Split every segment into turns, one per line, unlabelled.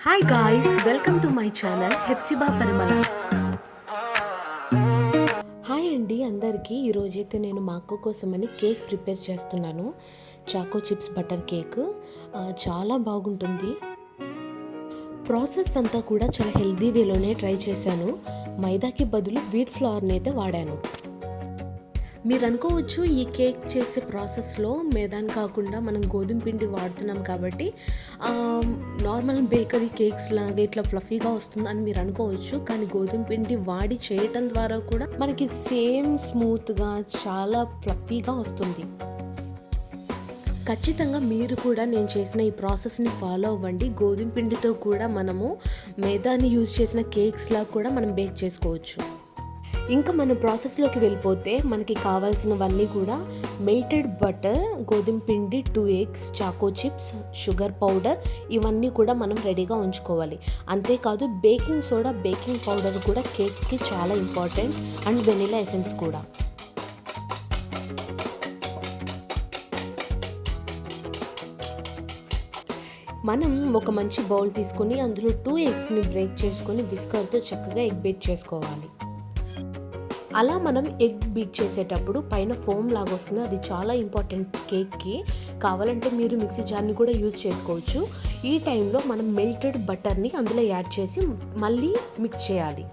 Hi guys, welcome to my channel Hepsiba Parimala. Hi అండి అందరికీ. ఈరోజైతే నేను మా అక్క కోసమని కేక్ ప్రిపేర్ చేస్తున్నాను. చాకో చిప్స్ బటర్ కేక్ చాలా బాగుంటుంది. ప్రాసెస్ అంతా కూడా చాలా హెల్దీ వేలోనే ట్రై చేశాను. మైదాకి బదులు వీట్ ఫ్లవర్ని అయితే వాడాను. మీరు అనుకోవచ్చు, ఈ కేక్ చేసే ప్రాసెస్లో మైదాని కాకుండా మనం గోధుమ పిండి వాడుతున్నాం కాబట్టి నార్మల్ బేకరీ కేక్స్ లాగా ఇట్లా ఫ్లఫీగా వస్తుంది అని మీరు అనుకోవచ్చు. కానీ గోధుమ పిండి వాడి చేయటం ద్వారా కూడా మనకి సేమ్ స్మూత్గా చాలా ఫ్లఫీగా వస్తుంది. ఖచ్చితంగా మీరు కూడా నేను చేసిన ఈ ప్రాసెస్ని ఫాలో అవ్వండి. గోధుమ పిండితో కూడా మనము మైదాని యూజ్ చేసిన కేక్స్లా కూడా మనం బేక్ చేసుకోవచ్చు. ఇంకా మన ప్రాసెస్లోకి వెళ్ళిపోతే మనకి కావాల్సినవన్నీ కూడా మెల్టెడ్ బటర్, గోధుమ పిండి, 2 eggs, choco chips, sugar powder, ఇవన్నీ కూడా మనం రెడీగా ఉంచుకోవాలి. అంతేకాదు బేకింగ్ సోడా, బేకింగ్ పౌడర్ కూడా కేక్స్కి చాలా ఇంపార్టెంట్, అండ్ వెనిలా ఎసెన్స్ కూడా. మనం ఒక మంచి బౌల్ తీసుకొని అందులో 2 eggsని బ్రేక్ చేసుకొని విస్కర్తో చక్కగా ఎగ్ బీట్ చేసుకోవాలి. అలా మనం ఎగ్ బీట్ చేసేటప్పుడు పైన ఫోమ్ లాగా వస్తుంది, అది చాలా ఇంపార్టెంట్ కేక్కి. కావాలంటే మీరు మిక్సీ జార్ని కూడా యూజ్ చేసుకోవచ్చు. ఈ టైంలో మనం మెల్టెడ్ బటర్ని అందులో యాడ్ చేసి మళ్ళీ మిక్స్ చేయాలి.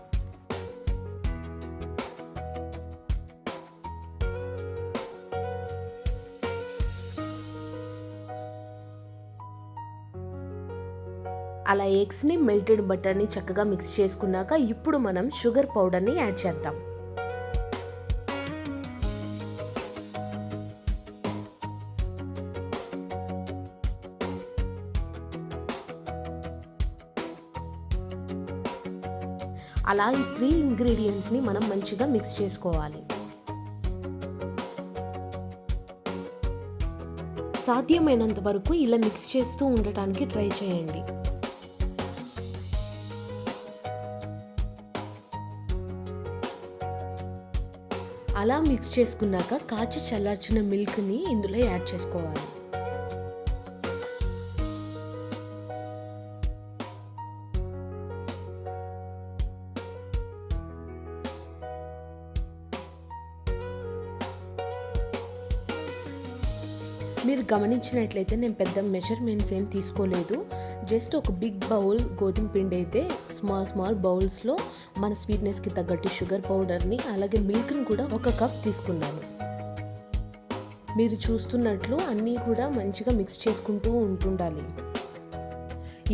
అలా ఎగ్స్ని, మెల్టెడ్ బటర్ని చక్కగా మిక్స్ చేసుకున్నాక ఇప్పుడు మనం షుగర్ పౌడర్ని యాడ్ చేద్దాం. అలా ఈ 3 ఇంగ్రీడియంట్స్ని మనం మంచిగా మిక్స్ చేసుకోవాలి. సాధ్యమైనంత వరకు ఇలా మిక్స్ చేస్తూ ఉండటానికి ట్రై చేయండి. అలా మిక్స్ చేసుకున్నాక కాచి చల్లార్చిన మిల్క్ని ఇందులో యాడ్ చేసుకోవాలి. మీరు గమనించినట్లయితే నేను పెద్ద మెజర్మెంట్స్ ఏం తీసుకోలేదు. జస్ట్ ఒక బిగ్ బౌల్ గోధుమ పిండి అయితే స్మాల్ బౌల్స్లో మన స్వీట్నెస్కి తగ్గట్టు షుగర్ పౌడర్ని, అలాగే మిల్క్ని కూడా 1 కప్ తీసుకున్నాను. మీరు చూస్తున్నట్లు అన్నీ కూడా మంచిగా మిక్స్ చేసుకుంటూ ఉంటుండాలి.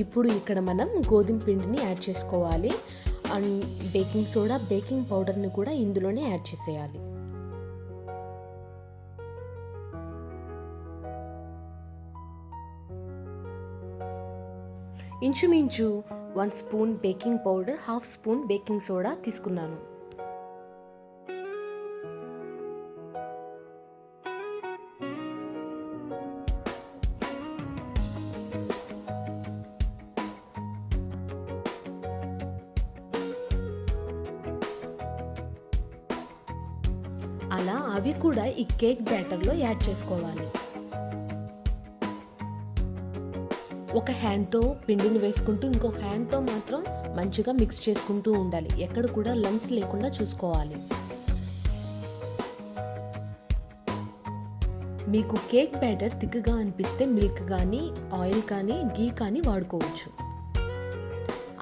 ఇప్పుడు ఇక్కడ మనం గోధుమ పిండిని యాడ్ చేసుకోవాలి, అండ్ బేకింగ్ సోడా, బేకింగ్ పౌడర్ని కూడా ఇందులోనే యాడ్ చేసేయాలి. ఇంచుమించు 1 spoon baking powder, 1/2 spoon baking soda తీసుకున్నాను. అలా అవి కూడా ఈ కేక్ బ్యాటర్లో యాడ్ చేసుకోవాలి. ఒక హ్యాండ్తో పిండిని వేసుకుంటూ ఇంకో హ్యాండ్తో మాత్రం మంచిగా మిక్స్ చేసుకుంటూ ఉండాలి. ఎక్కడ కూడా లంప్స్ లేకుండా చూసుకోవాలి. మీకు కేక్ బ్యాటర్ థిక్గా అనిపిస్తే మిల్క్ కానీ, ఆయిల్ కానీ, గీ కానీ వాడుకోవచ్చు.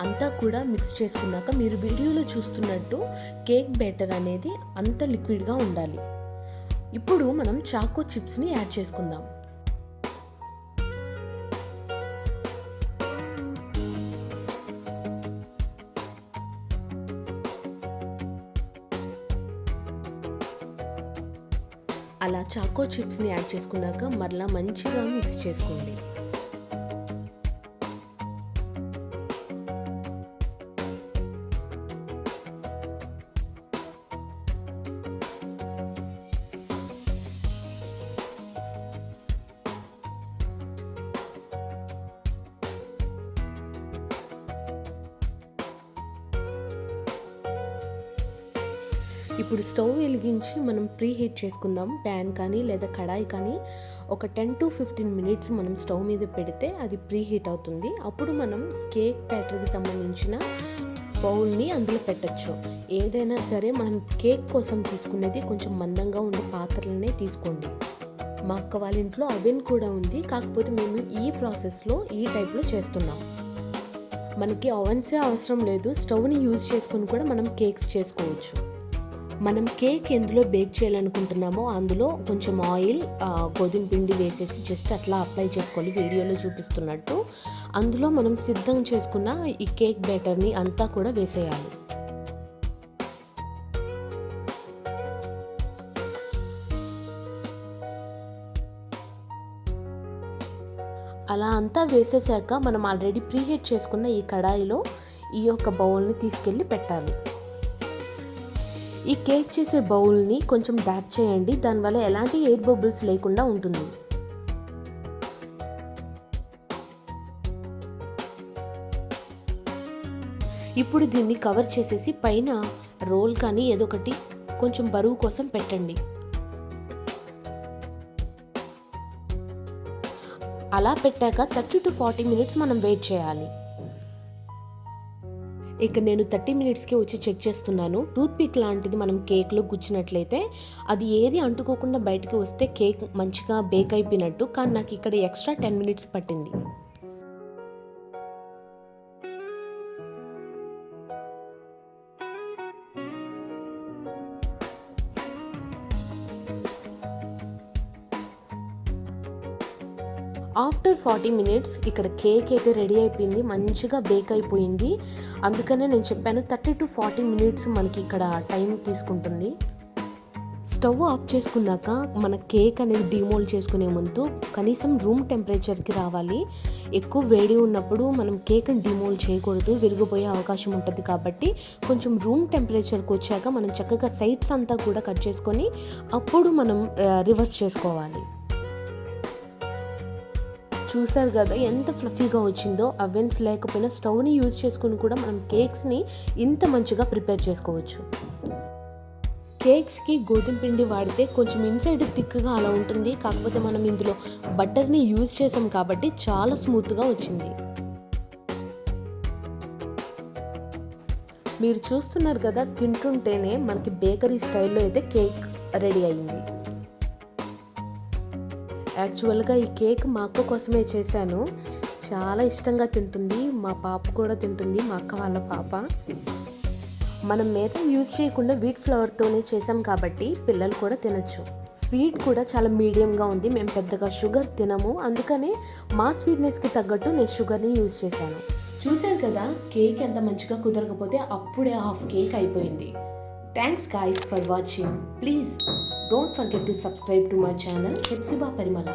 అంతా కూడా మిక్స్ చేసుకున్నాక మీరు వీడియోలో చూస్తున్నట్టు కేక్ బ్యాటర్ అనేది అంత లిక్విడ్గా ఉండాలి. ఇప్పుడు మనం చాకో చిప్స్ని యాడ్ చేసుకుందాం. అలా చాకో చిప్స్ని యాడ్ చేసుకున్నాక మరలా మంచిగా మిక్స్ చేసుకోండి. ఇప్పుడు స్టవ్ వెలిగించి మనం ప్రీ హీట్ చేసుకుందాం. ప్యాన్ కానీ లేదా కడాయి కానీ ఒక 10 to 15 మినిట్స్ మనం స్టవ్ మీద పెడితే అది ప్రీ హీట్ అవుతుంది. అప్పుడు మనం కేక్ బ్యాటర్కి సంబంధించిన బౌల్ని అందులో పెట్టచ్చు. ఏదైనా సరే మనం కేక్ కోసం తీసుకునేది కొంచెం మందంగా ఉండే పాత్రలనే తీసుకోండి. మా అక్క వాళ్ళ ఇంట్లో అవెన్ కూడా ఉంది, కాకపోతే మేము ఈ ప్రాసెస్లో ఈ టైప్లో చేస్తున్నాం. మనకి అవెన్సే అవసరం లేదు, స్టవ్ని యూజ్ చేసుకొని కూడా మనం కేక్స్ చేసుకోవచ్చు. మనం కేక్ ఎందులో బేక్ చేయాలనుకుంటున్నామో అందులో కొంచెం ఆయిల్, గోధుమ పిండి వేసేసి జస్ట్ అట్లా అప్లై చేసుకోవాలి వీడియోలో చూపిస్తున్నట్టు. అందులో మనం సిద్ధం చేసుకున్న ఈ కేక్ బ్యాటర్ని అంతా కూడా వేసేయాలి. అలా అంతా వేసేసాక మనం ఆల్రెడీ ప్రీహీట్ చేసుకున్న ఈ కడాయిలో ఈ యొక్క బౌల్ని తీసుకెళ్ళి పెట్టాలి. ఈ కేక్ చేసే బౌల్ని కొంచెం డాప్ చేయండి, దానివల్ల ఎలాంటి ఎయిర్ బబుల్స్ లేకుండా ఉంటుంది. ఇప్పుడు దీన్ని కవర్ చేసేసి పైన రోల్ కానీ ఏదో ఒకటి కొంచెం బరువు కోసం పెట్టండి. అలా పెట్టాక 30 to 40 మినిట్స్ మనం వెయిట్ చేయాలి. ఇక నేను 30 మినిట్స్కి వచ్చి చెక్ చేస్తున్నాను. టూత్ పిక్ లాంటిది మనం కేక్లో గుచ్చినట్లయితే అది ఏది అంటుకోకుండా బయటకు వస్తే కేక్ మంచిగా బేక్ అయిపోయినట్టు. కానీ నాకు ఇక్కడ ఎక్స్ట్రా 10 మినిట్స్ పట్టింది. ఆఫ్టర్ 40 మినిట్స్ ఇక్కడ కేక్ అయితే రెడీ అయిపోయింది, మంచిగా బేక్ అయిపోయింది. అందుకనే నేను చెప్పాను 30 to 40 మినిట్స్ మనకి ఇక్కడ టైం తీసుకుంటుంది. స్టవ్ ఆఫ్ చేసుకున్నాక మన కేక్ అనేది డిమోల్డ్ చేసుకునే ముందు కనీసం రూమ్ టెంపరేచర్కి రావాలి. ఎక్కువ వేడి ఉన్నప్పుడు మనం కేక్ని డిమోల్డ్ చేయకూడదు, విరిగిపోయే అవకాశం ఉంటుంది. కాబట్టి కొంచెం రూమ్ టెంపరేచర్కి వచ్చాక మనం చక్కగా సైడ్స్ అంతా కూడా కట్ చేసుకొని అప్పుడు మనం రివర్స్ చేసుకోవాలి. చూసారు కదా ఎంత ఫ్లఫీగా వచ్చిందో. అవెన్స్ లేకపోయినా స్టవ్ని యూజ్ చేసుకుని కూడా మనం కేక్స్ని ఇంత మంచిగా ప్రిపేర్ చేసుకోవచ్చు. కేక్స్కి గోధుమ పిండి వాడితే కొంచెం ఇన్సైడ్ థిక్గా అలా ఉంటుంది, కాకపోతే మనం ఇందులో బటర్ని యూజ్ చేసాం కాబట్టి చాలా స్మూత్గా వచ్చింది. మీరు చూస్తున్నారు కదా, తింటుంటేనే మనకి బేకరీ స్టైల్లో అయితే కేక్ రెడీ అయింది. యాక్చువల్గా ఈ కేక్ మా అక్క కోసమే చేశాను. చాలా ఇష్టంగా తింటుంది, మా పాప కూడా తింటుంది, మా అక్క వాళ్ళ పాప. మనం మేతం యూజ్ చేయకుండా వీట్ ఫ్లవర్తోనే చేసాం కాబట్టి పిల్లలు కూడా తినచ్చు. స్వీట్ కూడా చాలా మీడియంగా ఉంది, మేము పెద్దగా షుగర్ తినము, అందుకనే మా స్వీట్నెస్కి తగ్గట్టు నేను షుగర్ని యూజ్ చేశాను. చూశారు కదా కేక్ ఎంత మంచిగా కుదరకపోతే అప్పుడే హాఫ్ కేక్ అయిపోయింది. Thanks guys for watching. Please don't forget to subscribe to my channel Hepzibah Parimala.